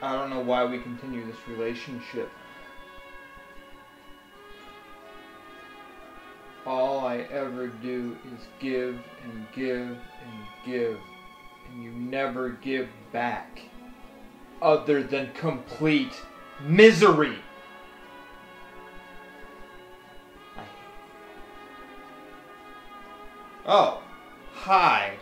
I don't know why we continue this relationship. All I ever do is give and give and give, and you never give back, other than complete misery. Oh, hi.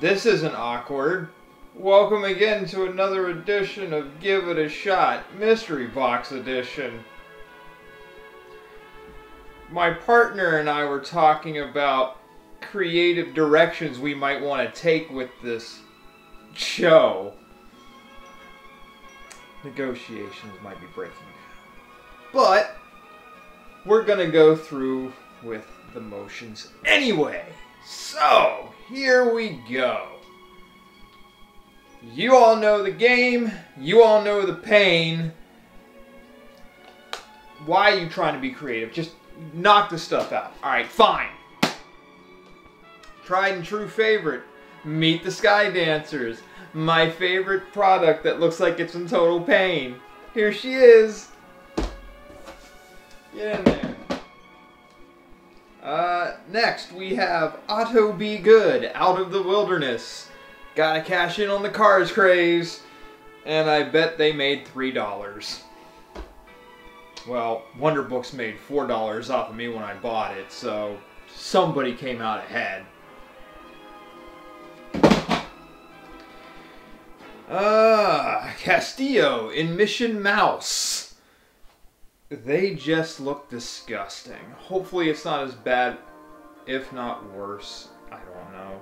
This isn't awkward. Welcome again to another edition of Give It a Shot, Mystery Box Edition. My partner and I were talking about creative directions we might want to take with this show. Negotiations might be breaking down. But we're going to go through with the motions anyway. So, here we go. You all know the game. You all know the pain. Why are you trying to be creative? Just knock the stuff out. Alright, fine. Tried and true favorite. Meet the Sky Dancers. My favorite product that looks like it's in total pain. Here she is. Get in there. Next we have Otto Be Good, Out of the Wilderness. Gotta cash in on the Cars craze. And I bet they made $3. Well, Wonderbooks made $4 off of me when I bought it, so somebody came out ahead. Castillo in Mission Mouse. They just look disgusting. Hopefully it's not as bad, if not worse. I don't know.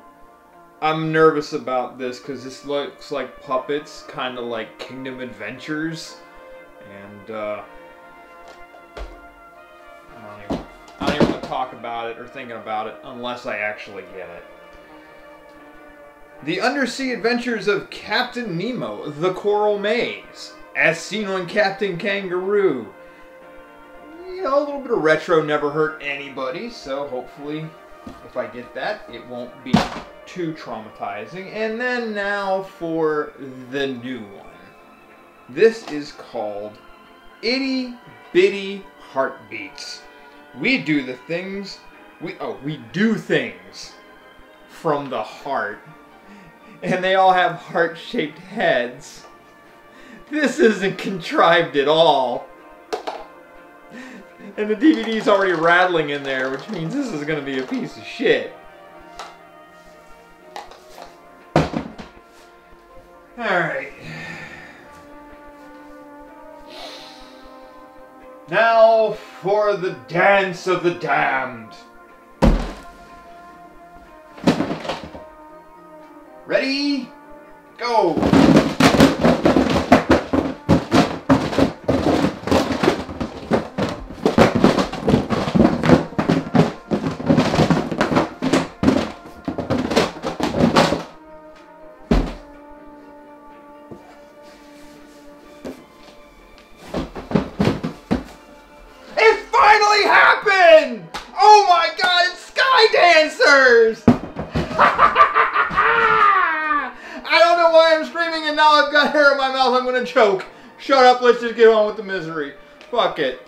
I'm nervous about this because this looks like puppets, kind of like Kingdom Adventures. And, I don't even want to talk about it or thinking about it unless I actually get it. The Undersea Adventures of Captain Nemo, The Coral Maze, as seen on Captain Kangaroo. You know, a little bit of retro never hurt anybody, so hopefully, if I get that, it won't be too traumatizing. And then now for the new one. This is called Itty Bitty Heartbeats. We do the things, we do things from the heart. And they all have heart-shaped heads. This isn't contrived at all. And the DVD's already rattling in there, which means this is going to be a piece of shit. Alright. Now for the Dance of the Damned. Ready? Go! It finally happened! Oh my god, it's Sky Dancers! I don't know why I'm screaming and now I've got hair in my mouth. I'm going to choke. Shut up. Let's just get on with the misery. Fuck it.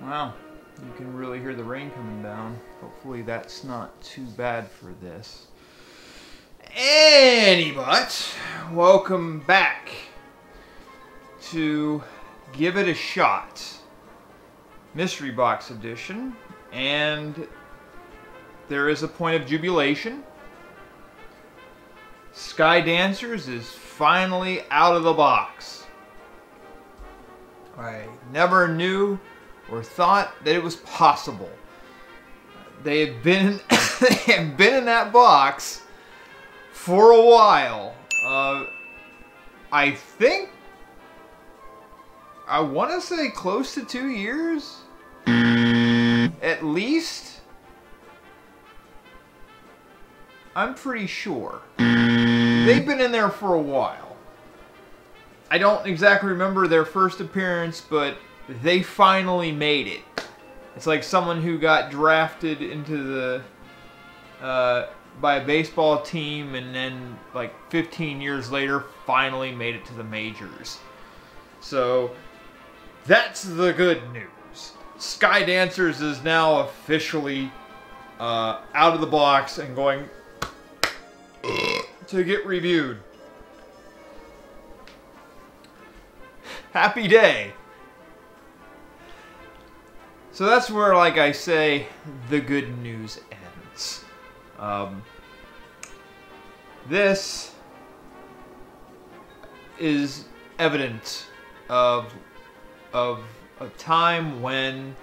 Wow. You can really hear the rain coming down. Hopefully that's not too bad for this. But welcome back to Give It a Shot. Mystery Box Edition, and there is a point of jubilation. Sky Dancers is finally out of the box. I never knew or thought that it was possible. They have been in that box for a while. I think I want to say close to 2 years, at least. I'm pretty sure. They've been in there for a while. I don't exactly remember their first appearance, but they finally made it. It's like someone who got drafted into the by a baseball team, and then like 15 years later finally made it to the majors. So that's the good news. Sky Dancers is now officially out of the box and going to get reviewed. Happy day. So that's where, like I say, the good news ends. This is evidence of a time when,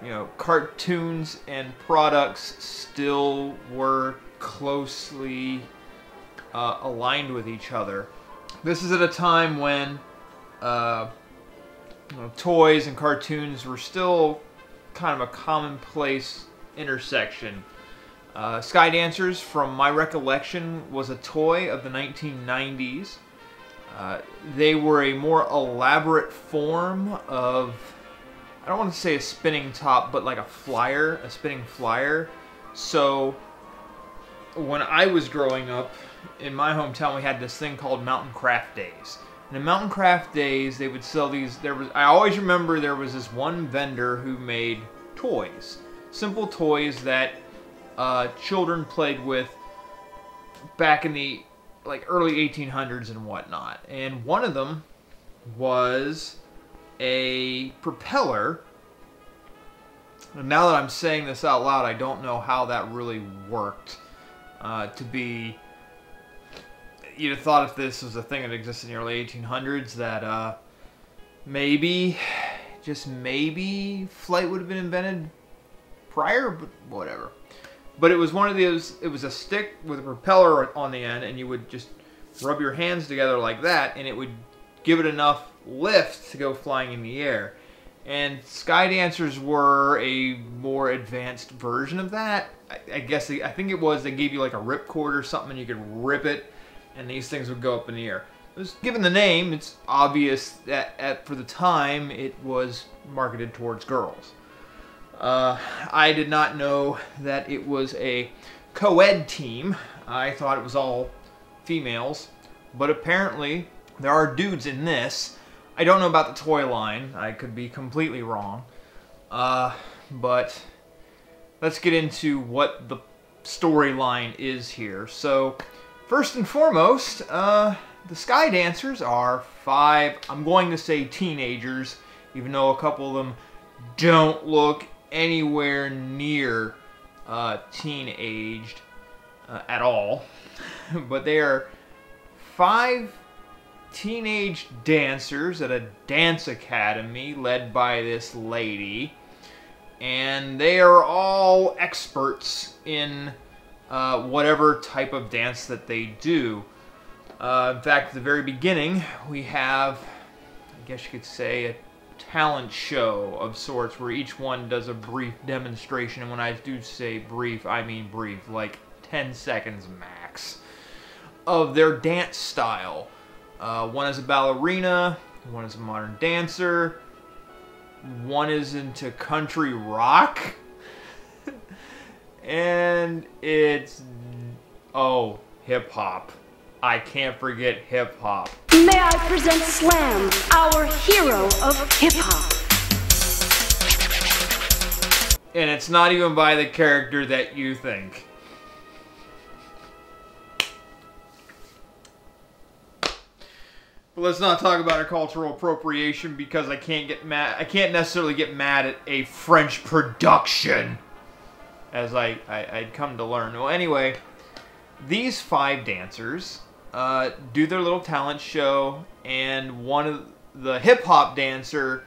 you know, cartoons and products still were closely aligned with each other. This is at a time when you know, toys and cartoons were still kind of a commonplace intersection. Sky Dancers, from my recollection, was a toy of the 1990s. They were a more elaborate form of, I don't want to say a spinning top, but like a flyer, a spinning flyer. So when I was growing up, in my hometown, we had this thing called Mountain Craft Days. And in Mountain Craft Days, they would sell these. I always remember there was this one vendor who made toys, simple toys that children played with back in the early 1800s and whatnot. And one of them was a propeller. And now that I'm saying this out loud, I don't know how that really worked. You'd have thought if this was a thing that existed in the early 1800s that maybe, just maybe, flight would have been invented prior, but whatever. But it was one of those, it was a stick with a propeller on the end, and you would just rub your hands together like that, and it would give it enough lift to go flying in the air. And Sky Dancers were a more advanced version of that. I guess, I think it was, they gave you like a ripcord or something, and you could rip it, and these things would go up in the air. It was, given the name, it's obvious that for the time, it was marketed towards girls. I did not know that it was a co-ed team. I thought it was all females, but apparently there are dudes in this. I don't know about the toy line. I could be completely wrong. But let's get into what the storyline is here. So, first and foremost, the Sky Dancers are 5, I'm going to say teenagers, even though a couple of them don't look anywhere near teen-aged at all. But they are 5 teenage dancers at a dance academy led by this lady. And they are all experts in whatever type of dance that they do. In fact, at the very beginning, we have, I guess you could say, a talent show of sorts where each one does a brief demonstration. And when I do say brief, I mean brief, like 10 seconds max, of their dance style. One is a ballerina, one is a modern dancer, one is into country rock, and it's, oh, hip-hop. I can't forget hip-hop. May I present Slam, our hero of hip-hop. And it's not even by the character that you think. But let's not talk about a cultural appropriation, because I can't get mad. I can't necessarily get mad at a French production, as I'd come to learn. Well, anyway, these 5 dancers do their little talent show, and one of the hip-hop dancer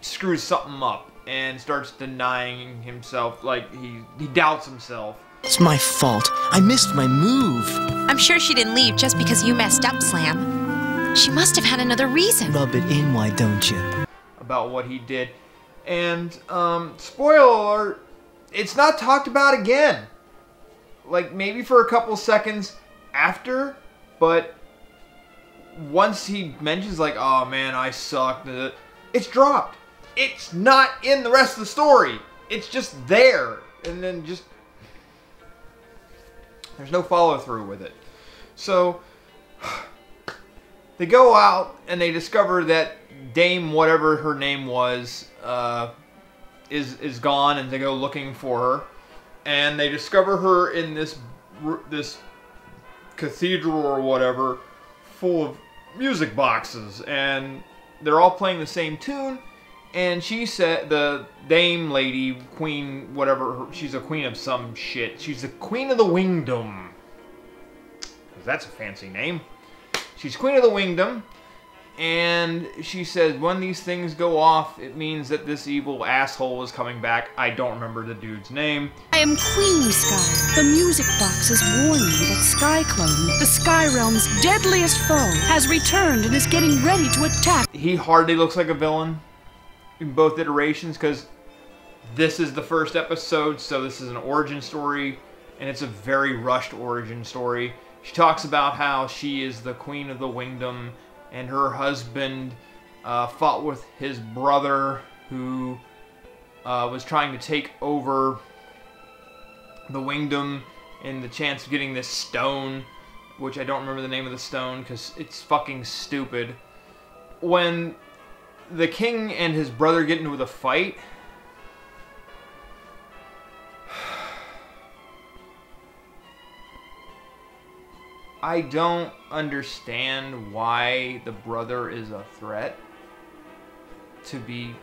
screws something up and starts denying himself, like he doubts himself. It's my fault. I missed my move. I'm sure she didn't leave just because you messed up, Slam. She must have had another reason. Rub it in, why don't you? About what he did. And, spoiler alert, it's not talked about again. Like, maybe for a couple seconds after, but once he mentions, like, oh man, I sucked, it's dropped. It's not in the rest of the story. It's just there. And then just... There's no follow-through with it. So, they go out and they discover that Dame, whatever her name was, is gone, and they go looking for her. And they discover her in this cathedral or whatever, full of music boxes, and they're all playing the same tune. And she said, the Dame lady, queen, whatever, she's a queen of some shit. She's the queen of the Wingdom. That's a fancy name. She's queen of the Wingdom. And she said, when these things go off, it means that this evil asshole is coming back. I don't remember the dude's name. I am Queen Sky. The music boxes warn me that Skyclone, the Sky Realm's deadliest foe, has returned and is getting ready to attack. He hardly looks like a villain in both iterations, because this is the first episode, so this is an origin story, and it's a very rushed origin story. She talks about how she is the queen of the Wingdom, and her husband fought with his brother, who was trying to take over the Wingdom in the chance of getting this stone, which I don't remember the name of the stone because it's fucking stupid. When the king and his brother get into the fight, I don't understand why the brother is a threat, to be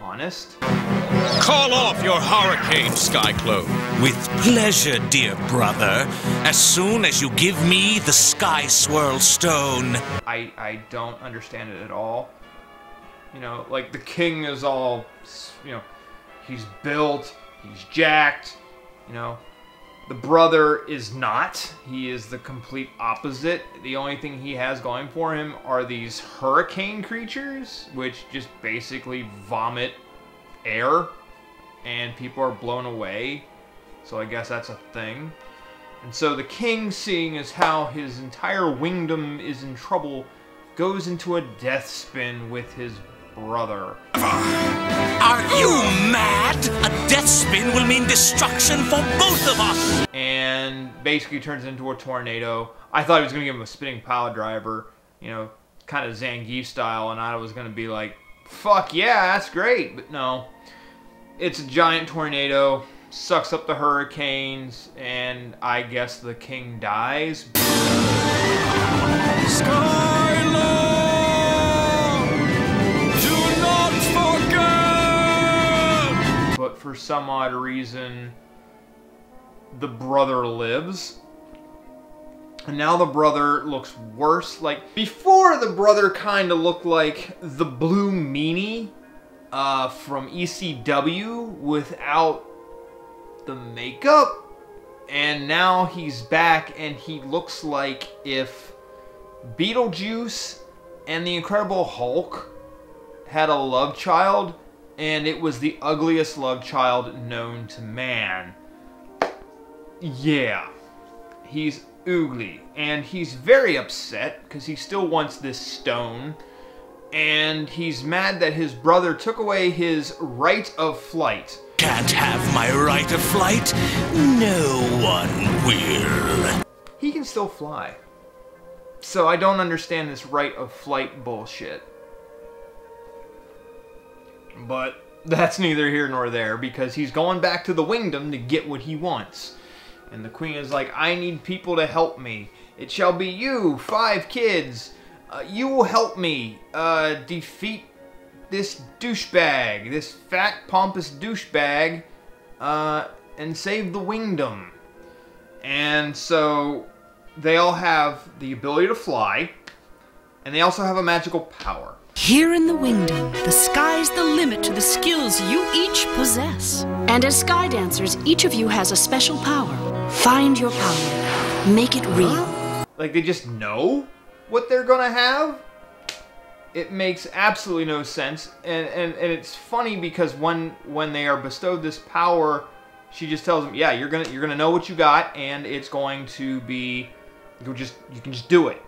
honest. Call off your hurricane, Skyclone. With pleasure, dear brother, as soon as you give me the Sky Swirl Stone. I don't understand it at all. You know, like, the king is all, you know, he's built, he's jacked, you know. The brother is not. He is the complete opposite. The only thing he has going for him are these hurricane creatures, which just basically vomit air, and people are blown away. So I guess that's a thing. And so the king, seeing as how his entire Wingdom is in trouble, goes into a death spin with his brother. Are you mad? A death spin will mean destruction for both of us! And basically turns into a tornado. I thought he was going to give him a spinning pile driver, you know, kind of Zangief style, and I was going to be like, fuck yeah, that's great. But no. It's a giant tornado, sucks up the hurricanes, and I guess the king dies. But for some odd reason, the brother lives. And now the brother looks worse. Like, before, the brother kind of looked like the Blue Meanie from ECW without the makeup. And now he's back, and he looks like if Beetlejuice and the Incredible Hulk had a love child, and it was the ugliest love child known to man. Yeah. He's ugly. And he's very upset, because he still wants this stone. And he's mad that his brother took away his right of flight. Can't have my right of flight? No one will. He can still fly. So I don't understand this right of flight bullshit. But that's neither here nor there, because he's going back to the Wingdom to get what he wants. And the queen is like, I need people to help me. It shall be you, 5 kids. You will help me defeat this douchebag, this fat, pompous douchebag, and save the Wingdom. And so they all have the ability to fly, and they also have a magical power. Here in the Wingdom, the sky's the limit to the skills you each possess. And as Sky Dancers, each of you has a special power. Find your power. Make it real. Like, they just know what they're gonna have? It makes absolutely no sense. And it's funny because when they are bestowed this power, she just tells them, yeah, you're gonna know what you got, and it's going to be, you can just do it.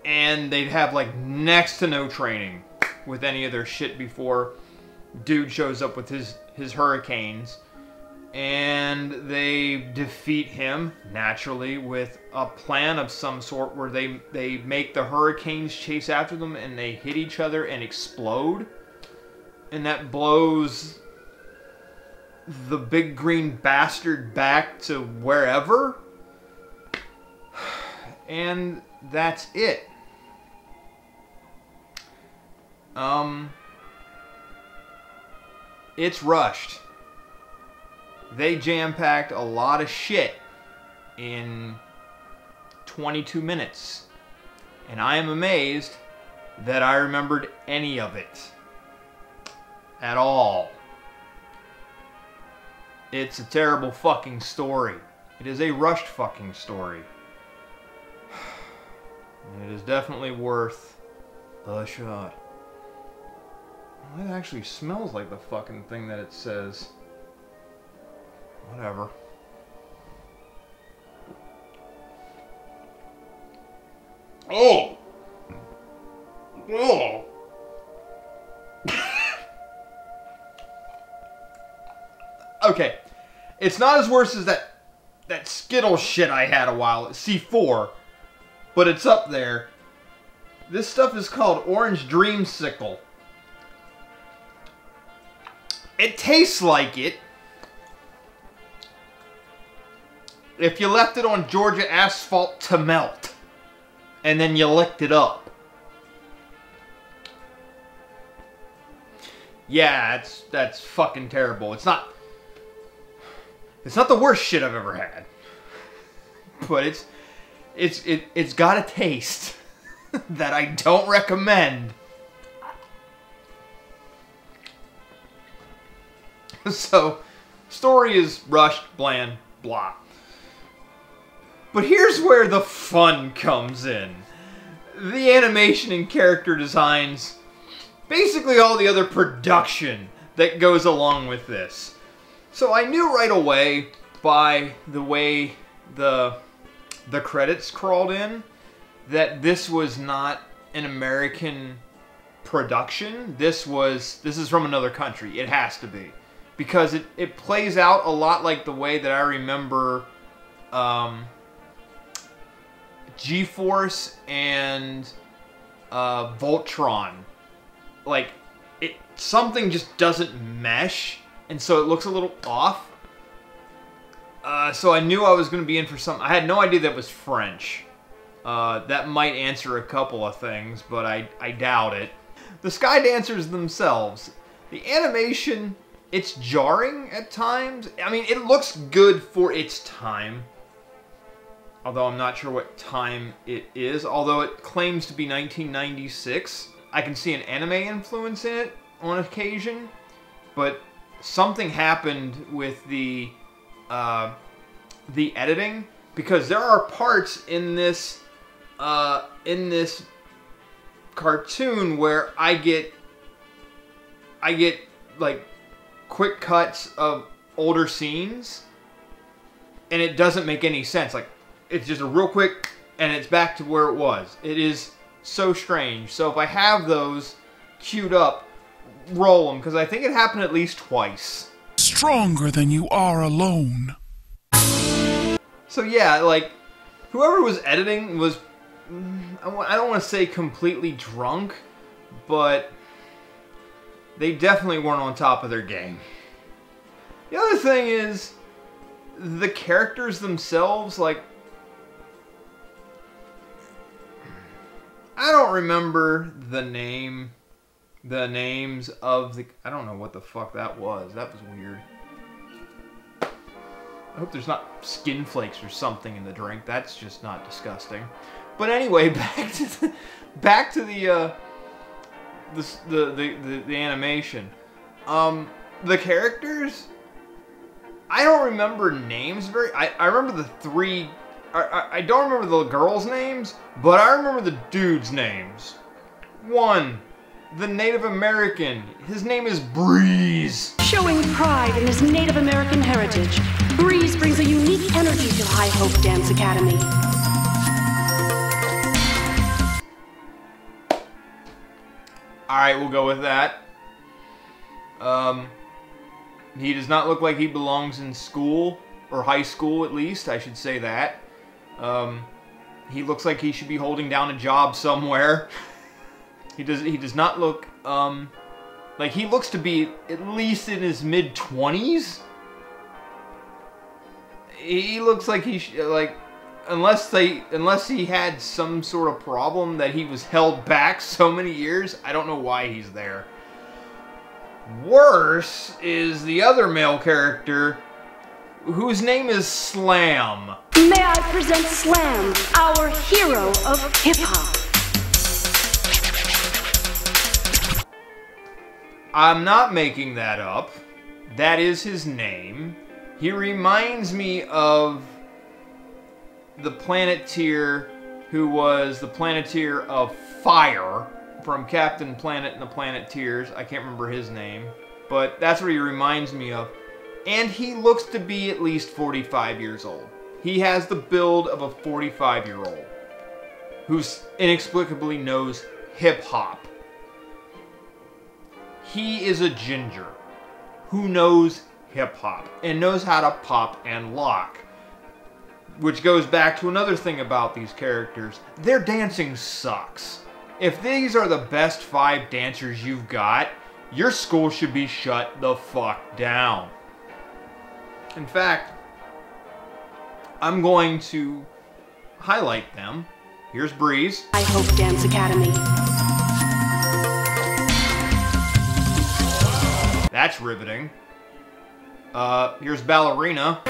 And they'd have like next to no training with any of their shit before dude shows up with his hurricanes. and they defeat him, naturally, with a plan of some sort where they make the hurricanes chase after them and they hit each other and explode. And that blows the big green bastard back to wherever. And that's it. It's rushed. They jam-packed a lot of shit in 22 minutes. And I am amazed that I remembered any of it. At all. It's a terrible fucking story. It is a rushed fucking story. And it is definitely worth a shot. Well, it actually smells like the fucking thing that it says. Whatever. Oh! Oh! Okay. It's not as worse as that Skittles shit I had a while at C4, but it's up there. This stuff is called Orange Dreamsicle. It tastes like it. If you left it on Georgia asphalt to melt, and then you licked it up. Yeah, that's fucking terrible. It's not the worst shit I've ever had. But it's got a taste that I don't recommend. So, story is rushed, bland, blah. But here's where the fun comes in. The animation and character designs, basically all the other production that goes along with this. So I knew right away by the way the credits crawled in that this was not an American production. This is from another country. It has to be. Because it plays out a lot like the way that I remember G-Force and Voltron. Like, something just doesn't mesh, and so it looks a little off. So I knew I was going to be in for something. I had no idea that was French. That might answer a couple of things, but I doubt it. The Sky Dancers themselves, the animation, it's jarring at times. I mean, it looks good for its time. Although I'm not sure what time it is. Although it claims to be 1996. I can see an anime influence in it on occasion. But something happened with the editing. Because there are parts in this cartoon where I get like quick cuts of older scenes. And it doesn't make any sense. Like, it's just a real quick, and it's back to where it was. It is so strange. So if I have those queued up, roll them, because I think it happened at least twice. Stronger than you are alone. So yeah, like, whoever was editing was, I don't want to say completely drunk, but they definitely weren't on top of their game. The other thing is, the characters themselves, like, I don't remember the names of the... I don't know what the fuck that was. That was weird. I hope there's not skin flakes or something in the drink. That's just not disgusting. But anyway, back to the animation. The characters, I don't remember names I remember the three. I don't remember the girls' names, but I remember the dudes' names. One, the Native American. His name is Breeze. Showing pride in his Native American heritage, Breeze brings a unique energy to High Hope Dance Academy. Alright, we'll go with that. He does not look like he belongs in school, or high school at least, I should say that. He looks like he should be holding down a job somewhere. He does not look, like he looks to be at least in his mid-20s. He looks like unless he had some sort of problem that he was held back so many years, I don't know why he's there. Worse is the other male character, whose name is Slam. May I present Slam, our hero of hip-hop. I'm not making that up. That is his name. He reminds me of the Planeteer who was the Planeteer of Fire from Captain Planet and the Planeteers. I can't remember his name, but that's what he reminds me of. And he looks to be at least 45 years old. He has the build of a 45-year-old who inexplicably knows hip-hop. He is a ginger who knows hip-hop and knows how to pop and lock. Which goes back to another thing about these characters. Their dancing sucks. If these are the best 5 dancers you've got, your school should be shut the fuck down. In fact, I'm going to highlight them. Here's Breeze. I Hope Dance Academy. That's riveting. Here's Ballerina.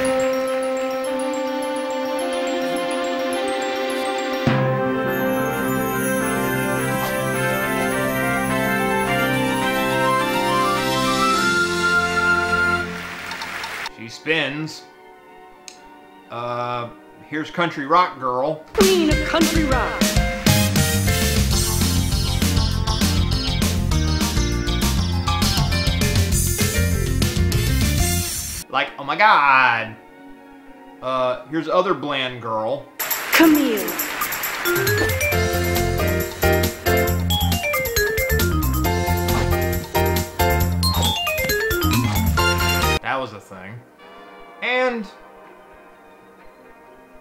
She spins. Here's Country Rock Girl. Queen of Country Rock. Like, oh my god. Here's other bland girl. Camille. That was a thing. And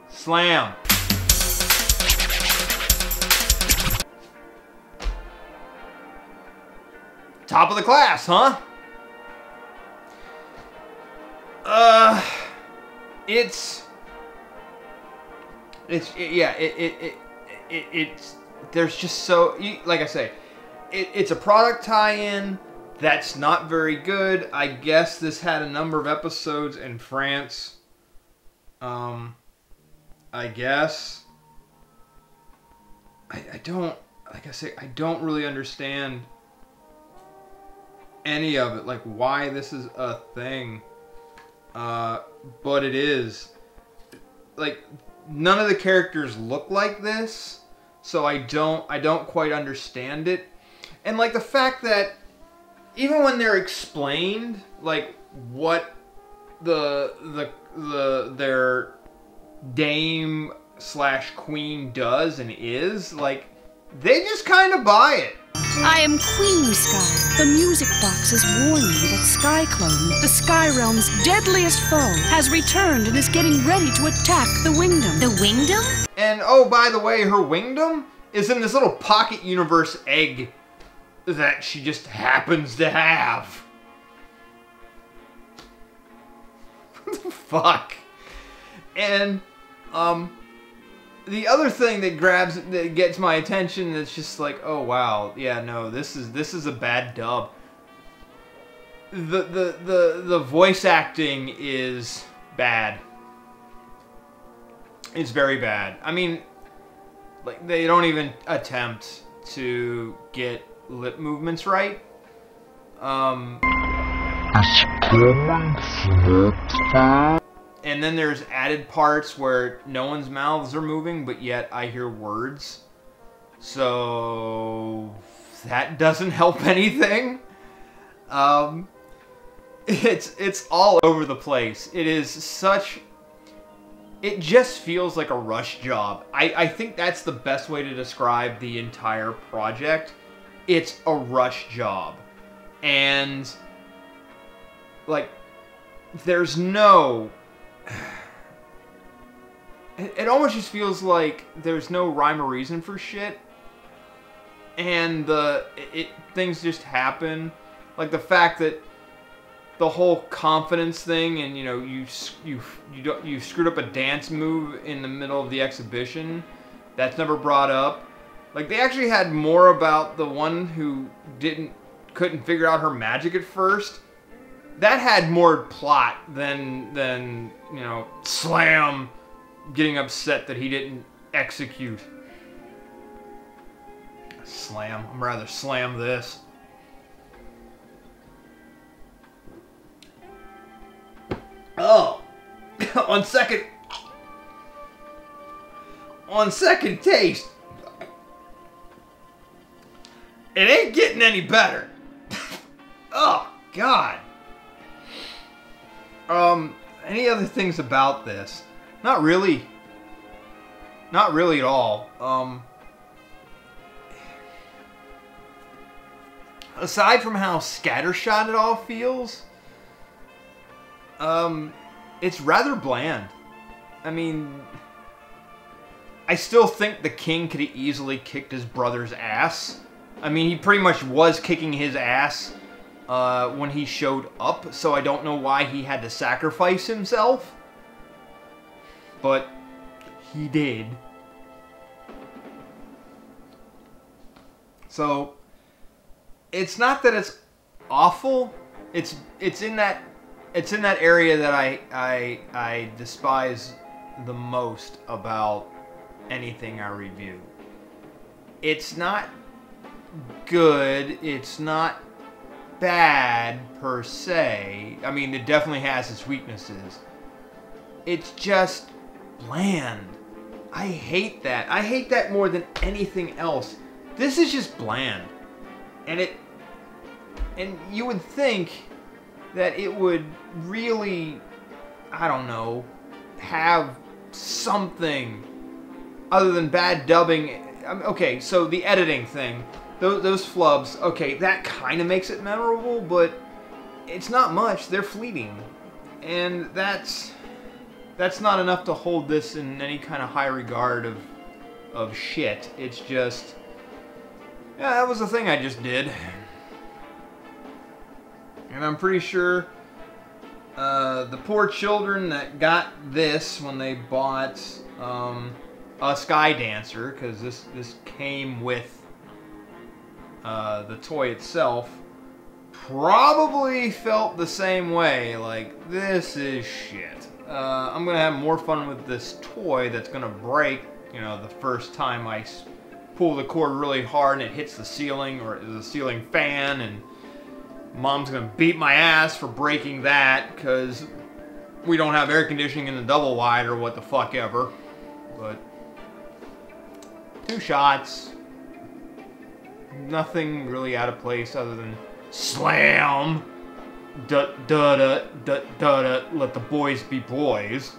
Slam. Top of the class, huh? It's there's just so, like I say, it's a product tie-in that's not very good. I guess this had a number of episodes in France. I guess. I don't, like I say, I don't really understand any of it, like why this is a thing. But it is. Like, none of the characters look like this, so I don't quite understand it. And like the fact that even when they're explained, like what their dame / queen does and is, like, they just kind of buy it. I am Queen Sky. The music boxes warn me that Skyclone, the Sky Realm's deadliest foe, has returned and is getting ready to attack the Wingdom. The Wingdom? And oh, by the way, her Wingdom is in this little pocket universe egg that she just happens to have. What the fuck? And, the other thing that gets my attention that's just like, oh wow, yeah, no, this is a bad dub. The voice acting is bad. It's very bad. I mean, like, they don't even attempt to get lip movements right. And then there's added parts where no one's mouths are moving, but yet I hear words. So that doesn't help anything. It's all over the place. It is such... It just feels like a rush job. I think that's the best way to describe the entire project. It's a rush job. And, like, there's no... It almost just feels like there's no rhyme or reason for shit. And things just happen. Like the fact that the whole confidence thing, and you know, you screwed up a dance move in the middle of the exhibition, that's never brought up. Like they actually had more about the one who couldn't figure out her magic at first. That had more plot than you know, Slam getting upset that he didn't execute. Slam. I'm rather slam this. Oh, on second taste, it ain't getting any better. Oh God. Any other things about this? Not really. Not really at all. Aside from how scattershot it all feels, it's rather bland. I mean, I still think the king could have easily kicked his brother's ass. I mean, he pretty much was kicking his ass when he showed up, so I don't know why he had to sacrifice himself. But he did. So it's not that it's awful. It's in that area that I despise the most about anything I review. It's not good. It's not bad per se. I mean, it definitely has its weaknesses. It's just bland. I hate that. I hate that more than anything else. This is just bland. And you would think that it would really, I don't know, have something other than bad dubbing. Okay, so the editing thing, those flubs, okay, that kind of makes it memorable, but it's not much. They're fleeting. And that's not enough to hold this in any kind of high regard of shit. It's just, yeah, that was the thing I just did. And I'm pretty sure the poor children that got this when they bought a Sky Dancer, because this came with the toy itself, probably felt the same way. Like, this is shit. I'm going to have more fun with this toy that's going to break, you know, the first time I pull the cord really hard and it hits the ceiling, or the ceiling fan, and Mom's going to beat my ass for breaking that because we don't have air conditioning in the double wide or what the fuck ever. But 2 shots. Nothing really out of place other than slam. Da-da-da-da-da-da, let the boys be boys.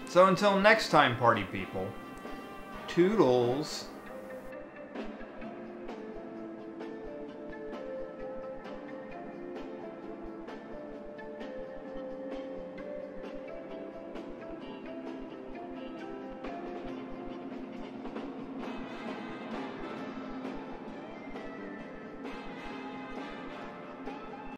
So until next time, party people, toodles.